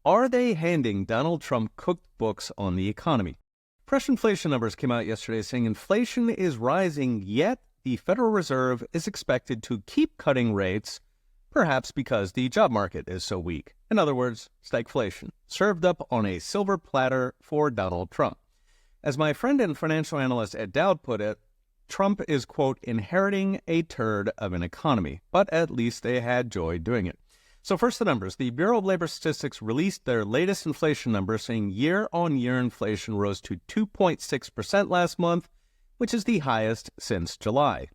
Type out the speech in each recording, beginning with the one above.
Are they handing Donald Trump cooked books on the economy? Fresh inflation numbers came out yesterday saying inflation is rising, yet the Federal Reserve is expected to keep cutting rates, perhaps because the job market is so weak. In other words, stagflation, served up on a silver platter for Donald Trump. As my friend and financial analyst Ed Dowd put it, Trump is, quote, inheriting a turd of an economy, but at least they had joy doing it. So first the numbers. The Bureau of Labor Statistics released their latest inflation number, saying year-on-year inflation rose to 2.6% last month, which is the highest since July.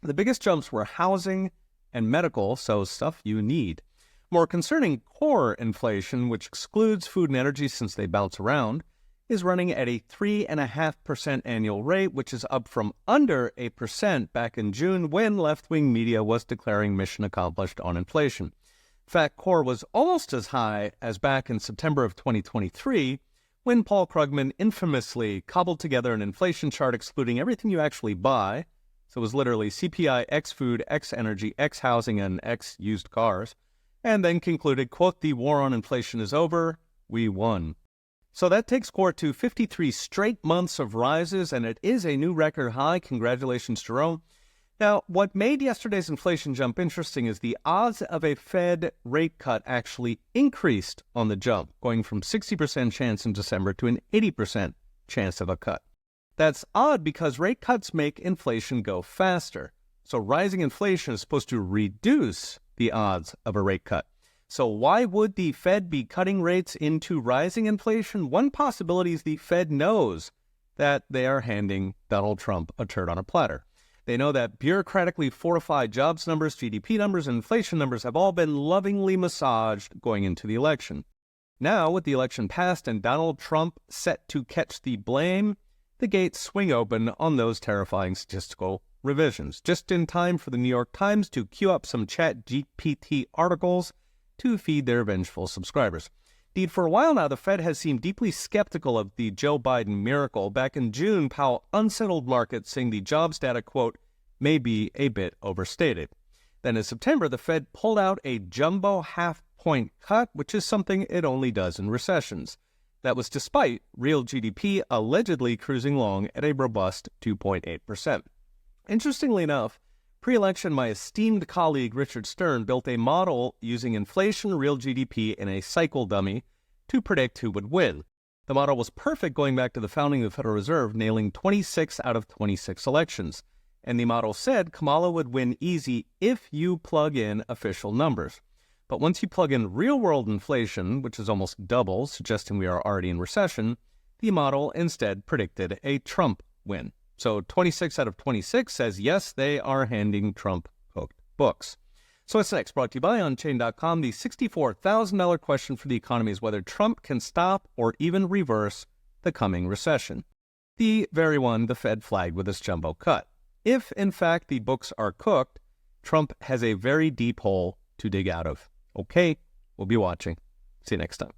The biggest jumps were housing and medical, so stuff you need. More concerning, core inflation, which excludes food and energy since they bounce around, is running at a 3.5% annual rate, which is up from under 8% back in June when left-wing media was declaring mission accomplished on inflation. In fact, core was almost as high as back in September of 2023 when Paul Krugman infamously cobbled together an inflation chart excluding everything you actually buy. So it was literally CPI, X food, X energy, X housing, and X used cars, and then concluded, quote, the war on inflation is over, we won. So that takes core to 53 straight months of rises, and it is a new record high. Congratulations, Jerome. Now, what made yesterday's inflation jump interesting is the odds of a Fed rate cut actually increased on the jump, going from 60% chance in December to an 80% chance of a cut. That's odd because rate cuts make inflation go faster. So rising inflation is supposed to reduce the odds of a rate cut. So why would the Fed be cutting rates into rising inflation? One possibility is the Fed knows that they are handing Donald Trump a turd on a platter. They know that bureaucratically fortified jobs numbers, GDP numbers, and inflation numbers have all been lovingly massaged going into the election. Now, with the election passed and Donald Trump set to catch the blame, the gates swing open on those terrifying statistical revisions, just in time for the New York Times to queue up some ChatGPT articles to feed their vengeful subscribers. Indeed, for a while now, the Fed has seemed deeply skeptical of the Joe Biden miracle. Back in June, Powell unsettled markets, saying the jobs data, quote, may be a bit overstated. Then in September, the Fed pulled out a jumbo half-point cut, which is something it only does in recessions. That was despite real GDP allegedly cruising along at a robust 2.8%. Interestingly enough, pre-election, my esteemed colleague Richard Stern built a model using inflation, real GDP, and a cycle dummy to predict who would win. The model was perfect going back to the founding of the Federal Reserve, nailing 26 out of 26 elections. And the model said Kamala would win easy if you plug in official numbers. But once you plug in real-world inflation, which is almost double, suggesting we are already in recession, the model instead predicted a Trump win. So 26 out of 26 says, yes, they are handing Trump cooked books. So what's next? Brought to you by Unchained.com. The $64,000 question for the economy is whether Trump can stop or even reverse the coming recession. The very one the Fed flagged with this jumbo cut. If, in fact, the books are cooked, Trump has a very deep hole to dig out of. Okay, we'll be watching. See you next time.